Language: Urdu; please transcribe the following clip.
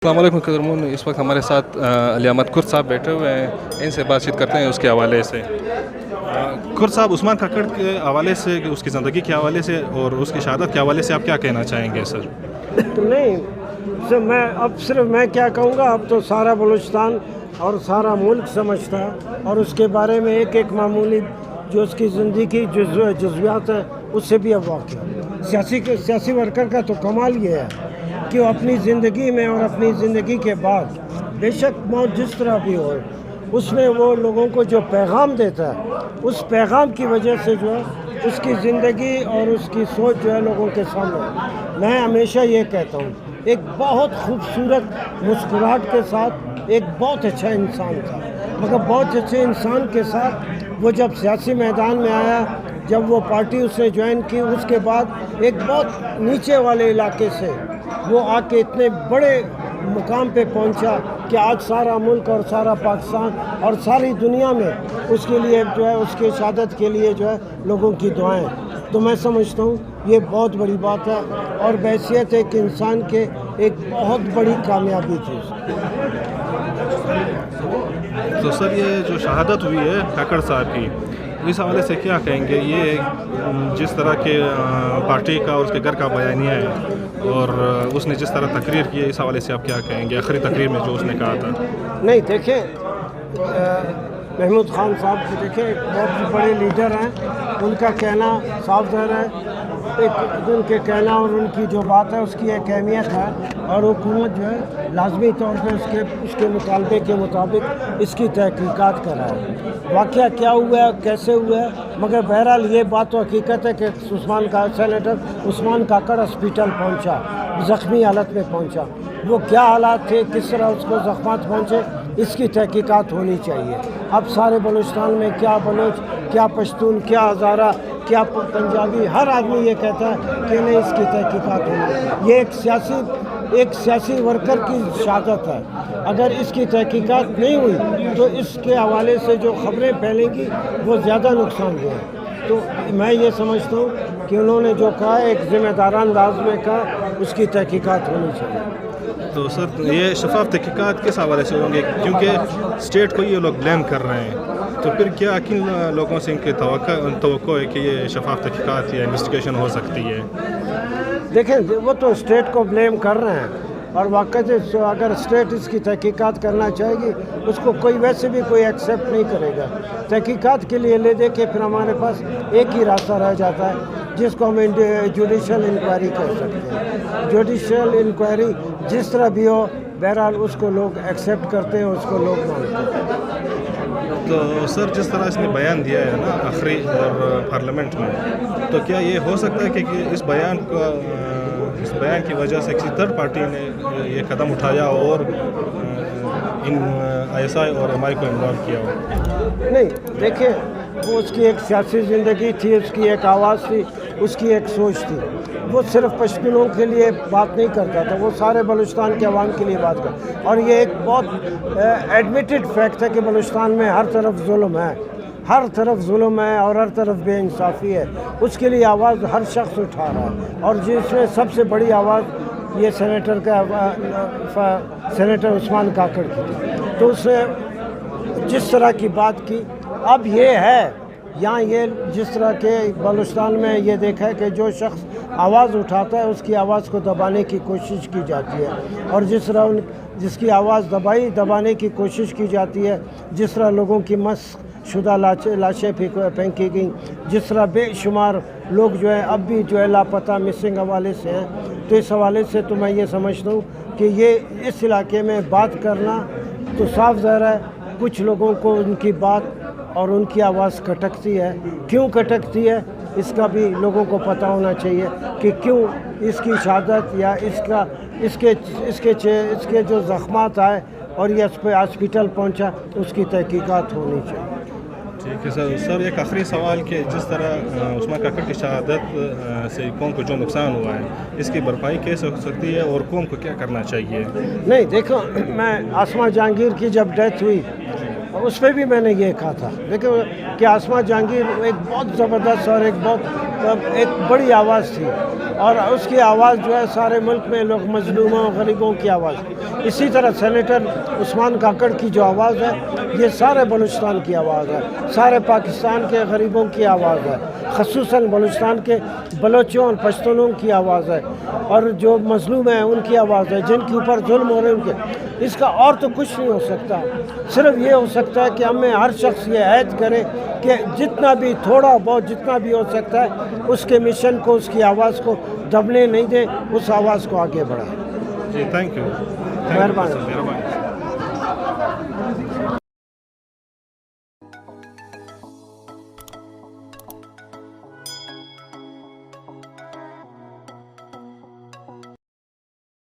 السلام علیکم قدرمون، اس وقت ہمارے ساتھ علی احمد کرد صاحب بیٹھے ہوئے ہیں. ان سے بات چیت کرتے ہیں اس کے حوالے سے. کرد صاحب، عثمان ککڑ کے حوالے سے، اس کی زندگی کے حوالے سے اور اس کی شہادت کے حوالے سے آپ کیا کہنا چاہیں گے سر؟ نہیں صرف میں کیا کہوں گا، اب تو سارا بلوچستان اور سارا ملک سمجھتا ہے، اور اس کے بارے میں ایک ایک معمولی جو اس کی زندگی کی جزویات ہیں اس سے بھی اب واقع. سیاسی ورکر کا تو کمال یہ ہے کہ وہ اپنی زندگی میں اور اپنی زندگی کے بعد بے شک موت جس طرح بھی ہو، اس میں وہ لوگوں کو جو پیغام دیتا ہے، اس پیغام کی وجہ سے جو ہے اس کی زندگی اور اس کی سوچ جو ہے لوگوں کے سامنے. میں ہمیشہ یہ کہتا ہوں، ایک بہت خوبصورت مسکراہٹ کے ساتھ ایک بہت اچھا انسان تھا، مگر بہت اچھے انسان کے ساتھ وہ جب سیاسی میدان میں آیا، جب وہ پارٹی اس نے جوائن کی، اس کے بعد ایک بہت نیچے والے علاقے سے وہ آ کے اتنے بڑے مقام پہ پہنچا کہ آج سارا ملک اور سارا پاکستان اور ساری دنیا میں اس کے لیے جو ہے، اس کے شہادت کے لیے جو ہے لوگوں کی دعائیں. تو میں سمجھتا ہوں یہ بہت بڑی بات ہے اور بحیثیت ایک انسان کے ایک بہت بڑی کامیابی تھی. تو سر، یہ جو شہادت ہوئی ہے ککڑ صاحب کی، اس حوالے سے کیا کہیں گے؟ یہ جس طرح کے پارٹی کا اور اس کے گھر کا بیانیہ ہے، اور اس نے جس طرح تقریر کی ہے، اس حوالے سے آپ کیا کہیں گے آخری تقریر میں جو اس نے کہا تھا؟ نہیں دیکھیں، محمود خان صاحب کو دیکھیں، ایک بہت بڑے لیڈر ہیں، ان کا کہنا صاف ظاہر ہے، ان کے کہنا اور ان کی جو بات ہے اس کی ایک اہمیت ہے، اور حکومت جو ہے لازمی طور پہ اس کے مطالبے کے مطابق اس کی تحقیقات کرائے. واقعہ کیا ہوا ہے، کیسے ہوا ہے، مگر بہرحال یہ بات تو حقیقت ہے کہ سینیٹر عثمان ککڑ ہاسپیٹل پہنچا، زخمی حالت میں پہنچا. وہ کیا حالات تھے، کس طرح اس کو زخمات پہنچے، اس کی تحقیقات ہونی چاہیے. اب سارے بلوچستان میں کیا بلوچ، کیا پشتون، کیا ہزارہ، کیا پنجابی، ہر آدمی یہ کہتا ہے کہ نہیں، اس کی تحقیقات ہونی. یہ ایک سیاسی ورکر کی شہادت ہے. اگر اس کی تحقیقات نہیں ہوئی تو اس کے حوالے سے جو خبریں پھیلیں گی وہ زیادہ نقصان دہ ہیں. تو میں یہ سمجھتا ہوں کہ انہوں نے جو کہا ایک ذمہ داران انداز میں کہا، اس کی تحقیقات ہونی چاہیے. تو سر، یہ شفاف تحقیقات کس حوالے سے ہوں گے؟ کیونکہ اسٹیٹ کو یہ لوگ بلیم کر رہے ہیں، تو پھر کیا کن لوگوں سے ان کی توقع ہے کہ یہ شفاف تحقیقات یا انویسٹیگیشن ہو سکتی ہے؟ دیکھیں، وہ تو اسٹیٹ کو بلیم کر رہے ہیں، اور واقعی اگر اسٹیٹ اس کی تحقیقات کرنا چاہے گی، اس کو ویسے بھی کوئی ایکسیپٹ نہیں کرے گا. تحقیقات کے لیے لے دے کے پھر ہمارے پاس ایک ہی راستہ رہ جاتا ہے، جس کو ہم جوڈیشل انکوائری کہہ سکتے ہیں. جوڈیشل انکوائری جس طرح بھی ہو، بہرحال اس کو لوگ ایکسیپٹ کرتے ہیں، اس کو لوگ مانتے ہیں. تو سر، جس طرح اس نے بیان دیا ہے نا آخری اور پارلیمنٹ میں، تو کیا یہ ہو سکتا ہے کہ اس بیان کی وجہ سے کسی تھرڈ پارٹی نے یہ قدم اٹھایا اور ان ISI اور MI کو انوالو کیا ہو؟ نہیں دیکھیں، وہ اس کی ایک سیاسی زندگی تھی، اس کی ایک آواز تھی، اس کی ایک سوچ تھی. وہ صرف پشتونوں کے لیے بات نہیں کرتا تھا، وہ سارے بلوچستان کے عوام کے لیے بات کرتا. اور یہ ایک بہت ایڈمیٹڈ فیکٹ ہے کہ بلوچستان میں ہر طرف ظلم ہے، ہر طرف ظلم ہے اور ہر طرف بے انصافی ہے. اس کے لیے آواز ہر شخص اٹھا رہا ہے، اور جس میں سب سے بڑی آواز یہ سینیٹر عثمان ککڑ کی تھی. تو اس نے جس طرح کی بات کی، اب یہ ہے یہاں یہ جس طرح کے بلوچستان میں یہ دیکھا ہے کہ جو شخص آواز اٹھاتا ہے اس کی آواز کو دبانے کی کوشش کی جاتی ہے، اور جس کی آواز دبانے کی کوشش کی جاتی ہے، جس طرح لوگوں کی مسخ شدہ لاشیں پھینکی گئیں، جس طرح بے شمار لوگ جو ہے اب بھی جو ہے لاپتہ مسنگ حوالے سے ہیں. تو اس حوالے سے تو میں یہ سمجھتا ہوں کہ یہ اس علاقے میں بات کرنا تو صاف ظاہر ہے کچھ لوگوں کو ان کی بات اور ان کی آواز کھٹکتی ہے. کیوں کھٹکتی ہے اس کا بھی لوگوں کو پتہ ہونا چاہیے کہ کیوں اس کی شہادت یا اس کے جو زخمات آئے اور یہ اس پہ ہاسپیٹل پہنچا، اس کی تحقیقات ہونی چاہیے. ٹھیک ہے سر، ایک آخری سوال کہ جس طرح عثمان ککڑ کی شہادت سے قوم کو جو نقصان ہوا ہے، اس کی بھرپائی کیسے ہو سکتی ہے اور قوم کو کیا کرنا چاہیے؟ نہیں دیکھو، میں آسمہ جہانگیر کی جب ڈیتھ ہوئی اس پہ بھی میں نے یہ کہا تھا، دیکھو کہ آسمہ جہانگیر ایک بہت زبردست اور ایک بڑی آواز تھی، اور اس کی آواز جو ہے سارے ملک میں لوگ مظلوموں غریبوں کی آواز. اسی طرح سینیٹر عثمان کاکڑ کی جو آواز ہے یہ سارے بلوچستان کی آواز ہے, سارے پاکستان کے غریبوں کی آواز ہے, خصوصاً بلوچستان کے بلوچوں اور پشتونوں کی آواز ہے, اور جو مظلوم ہیں ان کی آواز ہے, جن کے اوپر ظلم ہو رہے ہیں ان کے. اس کا اور تو کچھ نہیں ہو سکتا, صرف یہ ہو سکتا ہے کہ ہمیں ہر شخص یہ عہد کرے کہ جتنا بھی تھوڑا بہت جتنا بھی ہو سکتا ہے اس کے مشن کو, اس کی آواز کو دبنے نہیں دیں, اس آواز کو آگے بڑھائیں. جی تھینک یو. مہربانی.